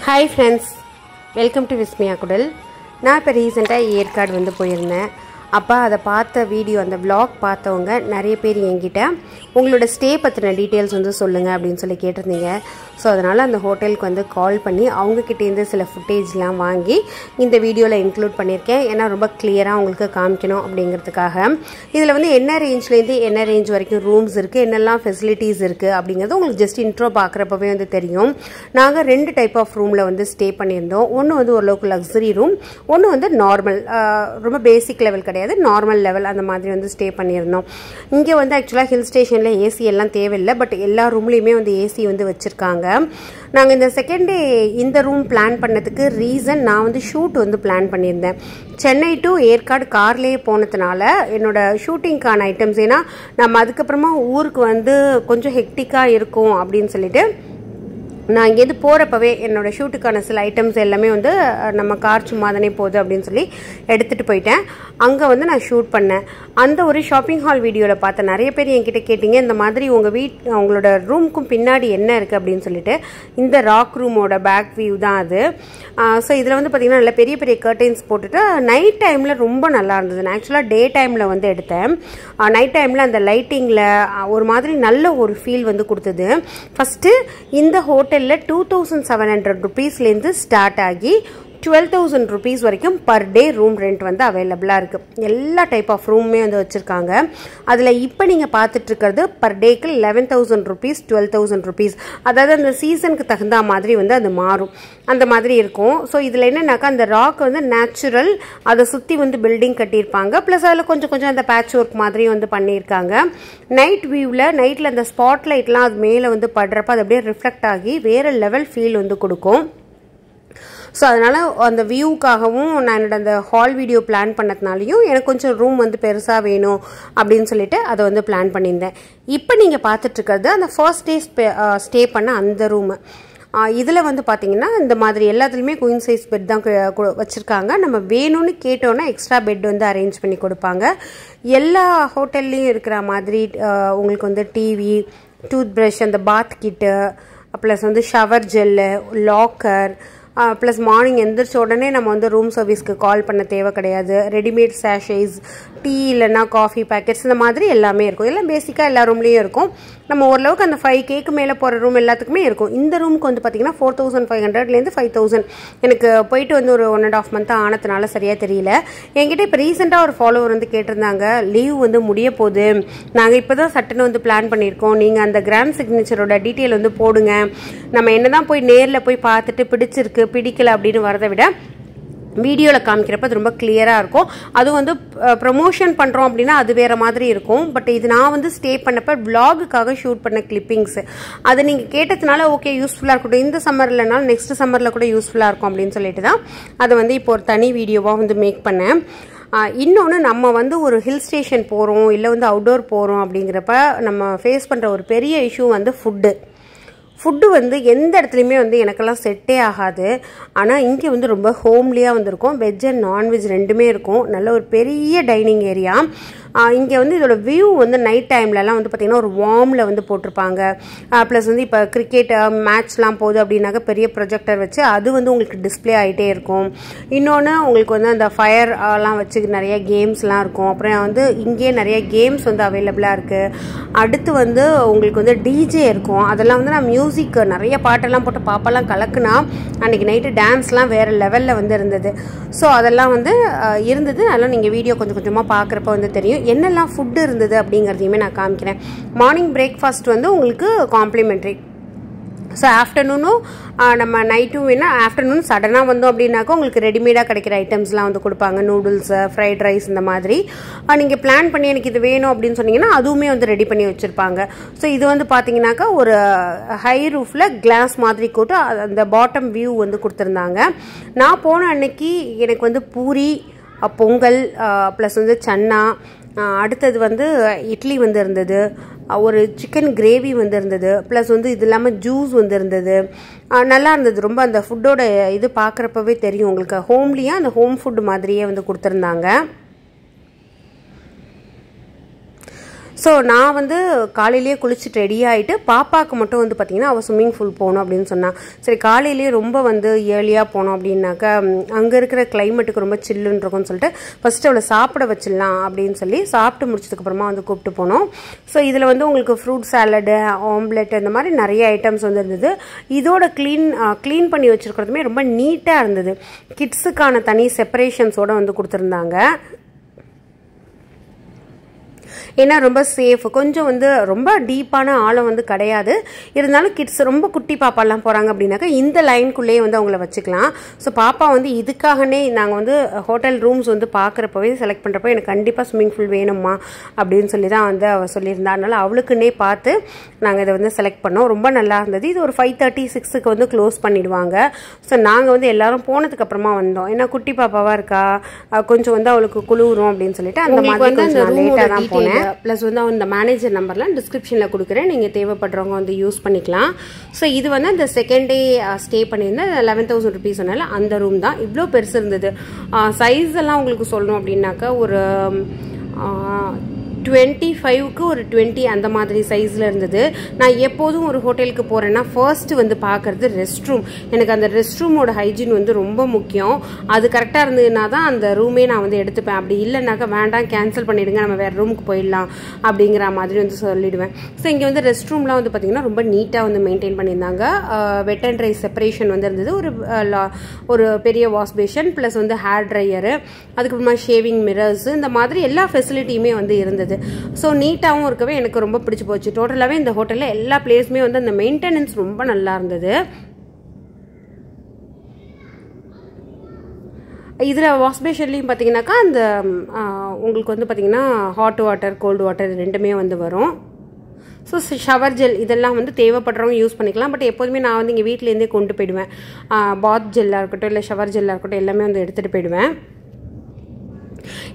Hi friends, welcome to Vismaya Kudal. நான் இப்போ ரீசெண்டாக ஏற்காடு வந்து போயிருந்தேன். அப்போ அதை பார்த்த வீடியோ அந்த vlog பார்த்தவங்க நிறைய பேர் என்கிட்ட உங்களோட ஸ்டே பற்றின டீட்டெயில்ஸ் வந்து சொல்லுங்கள் அப்படின்னு சொல்லி கேட்டிருந்தீங்க. ஸோ அதனால் அந்த ஹோட்டலுக்கு வந்து கால் பண்ணி அவங்கக்கிட்டேருந்து சில ஃபுட்டேஜ்லாம் வாங்கி இந்த வீடியோவில் இன்க்ளூட் பண்ணியிருக்கேன். ஏன்னா ரொம்ப கிளியராக உங்களுக்கு காமிக்கணும் அப்படிங்கிறதுக்காக. இதில் வந்து என்ன ரேஞ்ச்லேருந்து என்ன ரேஞ்ச் வரைக்கும் ரூம்ஸ் இருக்குது, என்னெல்லாம் ஃபெசிலிட்டிஸ் இருக்குது அப்படிங்கிறது உங்களுக்கு ஜஸ்ட் இன்ட்ரோ பார்க்குறப்பவே வந்து தெரியும். நாங்கள் 2 டைப் ஆஃப் ரூமில் வந்து ஸ்டே பண்ணியிருந்தோம். ஒன்று வந்து ஓரளவுக்கு லக்ஸரி ரூம், ஒன்று வந்து நார்மல், ரொம்ப பேசிக் லெவல் கிடையாது, நார்மல் லெவல் அந்த மாதிரி வந்து ஸ்டே பண்ணியிருந்தோம். இங்கே வந்து ஆக்சுவலாக ஹில் ஸ்டேஷனில் ஏசி எல்லாம் தேவையில்லை, பட் எல்லா ரூம்லேயுமே வந்து ஏசி வந்து வச்சுருக்காங்க. நாங்கள் இந்த செகண்ட் டே இந்த ரூம் பிளான் பண்ணதுக்கு ரீசன், நான் வந்து ஷூட் வந்து பிளான் பண்ணியிருந்தேன். சென்னை டு ஏற்காடு கார்லேயே போனதுனால என்னோட ஷூட்டிங்க்கான ஐட்டம்ஸ், ஏன்னா நம்ம அதுக்கப்புறமா ஊருக்கு வந்து கொஞ்சம் ஹெக்டிக்காக இருக்கும் அப்படின்னு சொல்லிட்டு நான் இங்கேருந்து போகிறப்பவே என்னோடய ஷூட்டுக்கான சில ஐட்டம்ஸ் எல்லாமே வந்து நம்ம கார் சும்மா தானே போகுது அப்படின்னு சொல்லி எடுத்துகிட்டு போயிட்டேன். அங்கே வந்து நான் ஷூட் பண்ணேன். அந்த ஒரு ஷாப்பிங் ஹால் வீடியோவில் பார்த்தேன். நிறைய பேர் என்கிட்ட கேட்டிங்க, இந்த மாதிரி உங்களோட ரூமுக்கும் பின்னாடி என்ன இருக்குது அப்படின்னு சொல்லிட்டு. இந்த ராக் ரூமோட பேக் வியூ தான் அது. ஸோ இதில் வந்து பார்த்திங்கன்னா நல்ல பெரிய பெரிய கர்டைன்ஸ் போட்டுட்டு நைட் டைமில் ரொம்ப நல்லா இருந்தது. நான் ஆக்சுவலாக டே டைமில் வந்து எடுத்தேன். நைட் டைமில் அந்த லைட்டிங்கில் ஒரு மாதிரி நல்ல ஒரு ஃபீல் வந்து கொடுத்தது. ஃபஸ்ட்டு இந்த ஹோட்டலில் 2700 rupeesலேருந்து ஸ்டார்ட் ஆகி 12,000 rupees வரைக்கும் பர் டே ரூம் ரெண்ட் வந்து அவைலபிளாக இருக்குது. எல்லா டைப் ஆஃப் ரூமே வந்து வச்சுருக்காங்க. அதில் இப்போ நீங்கள் பார்த்துட்ருக்கிறது பர் டேக்கு 11,000 rupees, 12,000 rupees. அதாவது அந்த சீசனுக்கு தகுந்த மாதிரி வந்து அது மாறும், அந்த மாதிரி இருக்கும். ஸோ இதில் என்னன்னாக்கா அந்த ராக் வந்து நேச்சுரல், அதை சுற்றி வந்து பில்டிங் கட்டியிருப்பாங்க. ப்ளஸ் அதில் கொஞ்சம் கொஞ்சம் அந்த பேட்ச் ஒர்க் மாதிரி வந்து பண்ணியிருக்காங்க. நைட் வியூவில் நைட்டில் அந்த ஸ்பாட் லைட்லாம் அது மேலே வந்து படுறப்ப அது அப்படியே ரிஃப்ளெக்ட் ஆகி வேறு லெவல் ஃபீல் வந்து கொடுக்கும். ஸோ அதனால் அந்த வியூக்காகவும் நான் என்னோட அந்த ஹால் வீடியோ பிளான் பண்ணதுனாலையும் எனக்கு கொஞ்சம் ரூம் வந்து பெருசாக வேணும் அப்படின்னு சொல்லிட்டு அதை வந்து பிளான் பண்ணியிருந்தேன். இப்போ நீங்கள் பார்த்துட்ருக்கிறது அந்த ஃபர்ஸ்ட் டே ஸ்டே பண்ண அந்த ரூமு. இதில் வந்து பார்த்திங்கன்னா இந்த மாதிரி எல்லாத்துலேயுமே குயின் சைஸ் பெட் தான் வச்சுருக்காங்க. நம்ம வேணும்னு கேட்டோன்னா எக்ஸ்ட்ரா பெட் வந்து அரேஞ்ச் பண்ணி கொடுப்பாங்க. எல்லா ஹோட்டல்லையும் இருக்கிற மாதிரி உங்களுக்கு வந்து டிவி, டூத் ப்ரஷ், அந்த பாத் கிட்டு, ப்ளஸ் வந்து shower gel, locker, plus morning எந்திரிச்ச உடனே நம்ம வந்து ரூம் சர்வீஸ்க்கு கால் பண்ண தேவை கிடையாது. ரெடிமேட் சேஷேஸ், டீ இல்லைன்னா காஃபி பேக்கெட்ஸ், இந்த மாதிரி எல்லாமே இருக்கும். எல்லாம் பேசிக்காக எல்லா ரூம்லேயும் இருக்கும். நம்ம ஓரளவுக்கு அந்த 5Kக்கு மேலே போகிற ரூம் எல்லாத்துக்குமே இருக்கும். இந்த ரூமுக்கு வந்து பார்த்திங்கன்னா 4,500லேருந்து 5,000. எனக்கு போயிட்டு வந்து ஒரு 1.5 month ஆனதுனால சரியாக தெரியல. என்கிட்ட இப்போ ரீசெண்டாக ஒரு ஃபாலோவர் வந்து கேட்டிருந்தாங்க, லீவ் வந்து முடிய போகுது, நாங்கள் இப்போ தான் சட்டுன்னு வந்து பிளான் பண்ணியிருக்கோம், நீங்கள் அந்த கிராண்ட் சிக்னேச்சரோட டீட்டெயில் வந்து போடுங்க, நம்ம என்ன தான் போய் நேரில் போய் பார்த்துட்டு பிடிச்சிருக்கு பிடிக்கல அப்படின்னு வரதை விட வீடியோவில் காமிக்கிறப்ப அது ரொம்ப கிளியராக இருக்கும். அதுவும் வந்து ப்ரமோஷன் பண்ணுறோம் அப்படின்னா அது வேறு மாதிரி இருக்கும். பட் இது நான் வந்து ஸ்டே பண்ணப்போ விலாகுக்காக ஷூட் பண்ண கிளிப்பிங்ஸ், அது நீங்கள் கேட்டதுனால ஓகே யூஸ்ஃபுல்லாக இருக்கட்டும், இந்த சம்மர் இல்லைனாலும் நெக்ஸ்ட் சம்மரில் கூட யூஸ்ஃபுல்லாக இருக்கும் அப்படின்னு சொல்லிட்டு தான் அதை வந்து இப்போ ஒரு தனி வீடியோவாக வந்து மேக் பண்ணேன். இன்னொன்று, நம்ம வந்து ஒரு ஹில் ஸ்டேஷன் போகிறோம் இல்லை வந்து அவுட்டோர் போகிறோம் அப்படிங்கிறப்ப நம்ம ஃபேஸ் பண்ணுற ஒரு பெரிய இஷ்யூ வந்து ஃபுட்டு வந்து எந்த இடத்துலையுமே வந்து எனக்கெல்லாம் செட்டே ஆகாது. ஆனால் இங்கே வந்து ரொம்ப ஹோம்லியாக வந்துருக்கும். வெஜ் அண்ட் நான்வெஜ் ரெண்டுமே இருக்கும். நல்ல ஒரு பெரிய டைனிங் ஏரியா. இங்கே வந்து இதோட வியூ வந்து நைட் டைம்லலாம் வந்து பார்த்திங்கன்னா ஒரு வார்மில் வந்து போட்டிருப்பாங்க. ப்ளஸ் வந்து இப்போ கிரிக்கெட் மேட்ச்லாம் போகுது அப்படின்னாக்க பெரிய ப்ரொஜெக்டர் வச்சு அது வந்து உங்களுக்கு டிஸ்பிளே ஆகிட்டே இருக்கும். இன்னொன்று உங்களுக்கு வந்து அந்த ஃபயர்லாம் வச்சு நிறைய கேம்ஸ்லாம் இருக்கும். அப்புறம் வந்து இங்கேயே நிறைய கேம்ஸ் வந்து அவைலபிளாக இருக்குது. அடுத்து வந்து உங்களுக்கு வந்து டிஜே இருக்கும். அதெல்லாம் வந்து நான் மியூசிக் நிறைய பாட்டெல்லாம் போட்டு பாப்பெல்லாம் கலக்குனா அன்றைக்கி நைட்டு டான்ஸ்லாம் வேறு லெவலில் வந்து இருந்தது. ஸோ அதெல்லாம் வந்து இருந்தது. அதெல்லாம் நீங்கள் வீடியோ கொஞ்சம் கொஞ்சமாக பார்க்குறப்ப வந்து தெரியும். என்னெல்லாம் ஃபுட்டு இருந்தது அப்படிங்கிறதையுமே நான் காமிக்கிறேன். மார்னிங் பிரேக்ஃபாஸ்ட் வந்து உங்களுக்கு காம்ப்ளிமெண்ட்ரி. ஸோ ஆஃப்டர்நூனும் நம்ம நைட்டும் வேணால் ஆஃப்டர்நூன் சடனாக வந்தோம் அப்படின்னாக்கா உங்களுக்கு ரெடிமேடாக கிடைக்கிற ஐட்டம்ஸ்லாம் வந்து கொடுப்பாங்க. நூடுல்ஸு, ஃப்ரைட் ரைஸ், இந்த மாதிரி நீங்கள் பிளான் பண்ணி எனக்கு இது வேணும் அப்படின்னு சொன்னீங்கன்னா அதுவுமே வந்து ரெடி பண்ணி வச்சுருப்பாங்க. ஸோ இது வந்து பார்த்தீங்கன்னாக்கா ஒரு ஹை ரூஃபில் கிளாஸ் மாதிரி கூட்டு அந்த பாட்டம் வியூ வந்து கொடுத்துருந்தாங்க. நான் போன அன்னைக்கு எனக்கு வந்து பூரி, பொங்கல், ப்ளஸ் வந்து சன்னா, அடுத்தது வந்து இட்லி வந்து இருந்தது, ஒரு சிக்கன் கிரேவி வந்து இருந்தது, ப்ளஸ் வந்து இது இல்லாமல் ஜூஸ் வந்து இருந்தது. நல்லா இருந்தது ரொம்ப. அந்த ஃபுட்டோட இது பார்க்குறப்பவே தெரியும் உங்களுக்கு ஹோம்லியாக அந்த ஹோம் ஃபுட் மாதிரியே வந்து கொடுத்துருந்தாங்க. ஸோ நான் வந்து காலையிலேயே குளிச்சுட்டு ரெடி ஆகிட்டு பாப்பாவுக்கு மட்டும் வந்து பார்த்திங்கன்னா அவள் ஸ்விம்மிங் பூல் போகணும் அப்படின்னு சொன்னான். சரி காலையிலேயே ரொம்ப வந்து ஏர்லியாக போனோம் அப்படின்னாக்கா அங்கே இருக்கிற கிளைமேட்டுக்கு ரொம்ப சில்லுன்னு இருக்கும்னு சொல்லிட்டு ஃபஸ்ட்டு அவளை சாப்பிட வச்சிடலாம் அப்படின்னு சொல்லி சாப்பிட்டு முடிச்சதுக்கப்புறமா வந்து கூப்பிட்டு போனோம். ஸோ இதில் வந்து உங்களுக்கு ஃப்ரூட் சாலடு, ஆம்லெட் இந்த மாதிரி நிறைய ஐட்டம்ஸ் வந்து இருந்தது. இதோட க்ளீன் பண்ணி வச்சுருக்கிறதுமே ரொம்ப நீட்டாக இருந்தது. கிட்ஸுக்கான தனி செப்பரேஷன்ஸோடு வந்து கொடுத்துருந்தாங்க. ஏன்னா ரொம்ப சேஃப், கொஞ்சம் வந்து ரொம்ப டீப்பான ஆழம் வந்து கிடையாது. இருந்தாலும் கிட்ஸ் ரொம்ப குட்டி பாப்பாலாம் போகிறாங்க அப்படின்னாக்கா இந்த லைனுக்குள்ளேயே வந்து அவங்கள வச்சுக்கலாம். ஸோ பாப்பா வந்து இதுக்காகவே நாங்கள் வந்து ஹோட்டல் ரூம்ஸ் வந்து பார்க்குறப்பவே செலக்ட் பண்ணுறப்போ எனக்கு கண்டிப்பாக ஸ்விம்மிங் பூல் வேணுமா அப்படின்னு சொல்லி தான் வந்து அவள் சொல்லியிருந்தா. அதனால் அவளுக்குன்னே பார்த்து நாங்கள் இதை வந்து செலக்ட் பண்ணோம். ரொம்ப நல்லா இருந்தது. இது ஒரு 5:30, 6க்கு வந்து க்ளோஸ் பண்ணிடுவாங்க. ஸோ நாங்கள் வந்து எல்லாரும் போனதுக்கப்புறமா வந்தோம். ஏன்னா குட்டி பாப்பாவாக இருக்கா, கொஞ்சம் வந்து அவளுக்கு குளிரும் அப்படின்னு சொல்லிட்டு அந்த மாதிரி கொஞ்சம் லேட்டாக தான் போனேன். ப்ளஸ் வந்து அந்த மேனேஜர் நம்பர்லாம் டிஸ்கிரிப்ஷனில் கொடுக்குறேன், நீங்கள் தேவைப்படுறவங்க வந்து யூஸ் பண்ணிக்கலாம். ஸோ இது வந்து அந்த செகண்ட் டே ஸ்டே பண்ணியிருந்தேன். 11,000 rupees சொன்னால அந்த ரூம் தான். இவ்வளோ பெருசு இருந்தது. சைஸ் எல்லாம் உங்களுக்கு சொல்லணும் அப்படின்னாக்கா ஒரு 25க்கு ஒரு 20 அந்த மாதிரி சைஸில் இருந்தது. நான் எப்போதும் ஒரு ஹோட்டலுக்கு போகிறேன்னா ஃபர்ஸ்ட் வந்து பார்க்குறது ரெஸ்ட் ரூம். எனக்கு அந்த ரெஸ்ட் ரூமோட ஹைஜீன் வந்து ரொம்ப முக்கியம். அது கரெக்டாக இருந்ததுன்னா தான் அந்த ரூமே நான் வந்து எடுத்துப்பேன். அப்படி இல்லைனாக்கா வேண்டாம் கேன்சல் பண்ணிவிடுங்க, நம்ம வேறு ரூமுக்கு போயிடலாம் அப்படிங்கிற மாதிரி வந்து சொல்லிடுவேன். ஸோ இங்கே வந்து ரெஸ்ட் ரூம்லாம் வந்து பார்த்திங்கன்னா ரொம்ப நீட்டாக வந்து மெயின்டைன் பண்ணியிருந்தாங்க. வெட் அண்ட் ட்ரை செப்பரேஷன் வந்து இருந்தது. ஒரு பெரிய வாஷ் பேஷன் ப்ளஸ் வந்து ஹேர் ட்ரையரு, அதுக்கப்புறமா ஷேவிங் மிரர்ஸ், இந்த மாதிரி எல்லா ஃபெசிலிட்டியுமே வந்து இருந்தது. ஸோ நீட்டாகவும் இருக்கவே எனக்கு ரொம்ப பிடிச்சி போச்சு. டோட்டலாகவே இந்த ஹோட்டலில் எல்லா பிளேஸுமே வந்து அந்த மெயின்டெனன்ஸ் ரொம்ப நல்லா இருந்தது. இதில் வாஷ் பேஷன்லேயும் பார்த்தீங்கன்னாக்கா அந்த உங்களுக்கு வந்து பார்த்திங்கன்னா ஹாட் வாட்டர், கோல்டு வாட்டர் ரெண்டுமே வந்து வரும். ஸோ ஷவர் ஜெல் இதெல்லாம் வந்து தேவைப்படுறவங்க யூஸ் பண்ணிக்கலாம். பட் எப்போதுமே நான் வந்து இங்கே வீட்டிலேருந்தே கொண்டு போயிடுவேன். பாத் ஜெல்லாக இருக்கட்டும் இல்லை ஷவர் ஜெல்லாக இருக்கட்டும் எல்லாமே வந்து எடுத்துகிட்டு போயிடுவேன்.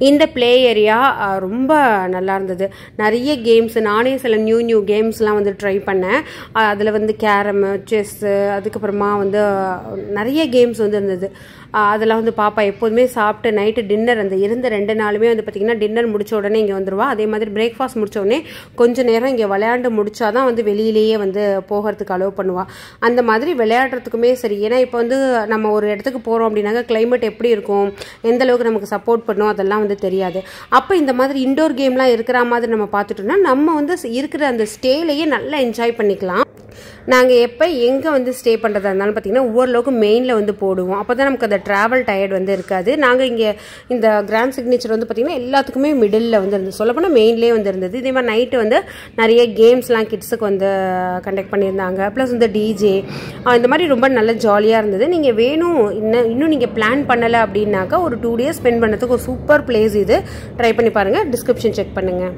இந்த பிளே ஏரியா ரொம்ப நல்லா இருந்தது. நிறைய கேம்ஸ், நானே சில நியூ கேம்ஸ்லாம் வந்து ட்ரை பண்ணேன். அதில் வந்து கேரமு, செஸ்ஸு, அதுக்கப்புறமா வந்து நிறைய கேம்ஸ் வந்து இருந்தது. அதெல்லாம் வந்து பாப்பா எப்போதுமே சாப்பிட்டு நைட்டு டின்னர் அந்த இருந்த 2 நாளுமே வந்து பார்த்திங்கன்னா டின்னர் முடிச்ச உடனே இங்கே வந்துடுவா. அதே மாதிரி பிரேக்ஃபாஸ்ட் முடிச்ச உடனே கொஞ்சம் நேரம் இங்கே விளையாண்டு முடிச்சாதான் வந்து வெளியிலேயே வந்து போகிறதுக்கு அலோவ் பண்ணுவாள். அந்த மாதிரி விளையாடுறதுக்குமே சரி. ஏன்னா இப்போ வந்து நம்ம ஒரு இடத்துக்கு போகிறோம் அப்படின்னாக்கா கிளைமேட் எப்படி இருக்கும், எந்த அளவுக்கு நமக்கு சப்போர்ட் பண்ணும் அதெல்லாம் வந்து தெரியாது. அப்போ இந்த மாதிரி இன்டோர் கேம்லாம் இருக்கிற மாதிரி நம்ம பார்த்துட்டோம்னா நம்ம வந்து இருக்கிற அந்த ஸ்டேலையே நல்லா என்ஜாய் பண்ணிக்கலாம். நாங்கள் எப்போ எங்கே வந்து ஸ்டே பண்ணுறதா இருந்தாலும் பார்த்திங்கன்னா ஓரளவுக்கு மெயினில் வந்து போடுவோம். அப்போ தான் நமக்கு அந்த ட்ராவல் டயர்ட் வந்து இருக்காது. நாங்கள் இங்கே இந்த கிராண்ட் சிக்னேச்சர் வந்து பார்த்திங்கன்னா எல்லாத்துக்குமே மிடில் வந்து இருந்தது. சொல்லப்போனால் மெயின்லேயே வந்து இருந்தது. இதே மாதிரி நைட்டு வந்து நிறைய கேம்ஸ்லாம் கிட்ஸுக்கு வந்து கண்டக்ட் பண்ணியிருந்தாங்க. ப்ளஸ் இந்த டிஜே இந்த மாதிரி ரொம்ப நல்ல ஜாலியாக இருந்தது. நீங்கள் வேணும் இன்னும் நீங்கள் பிளான் பண்ணலை அப்படின்னாக்கா ஒரு 2 days ஸ்பெண்ட் பண்ணுறதுக்கு ஒரு சூப்பர் பிளேஸ் இது. ட்ரை பண்ணி பாருங்கள். டிஸ்கிரிப்ஷன் செக் பண்ணுங்கள்.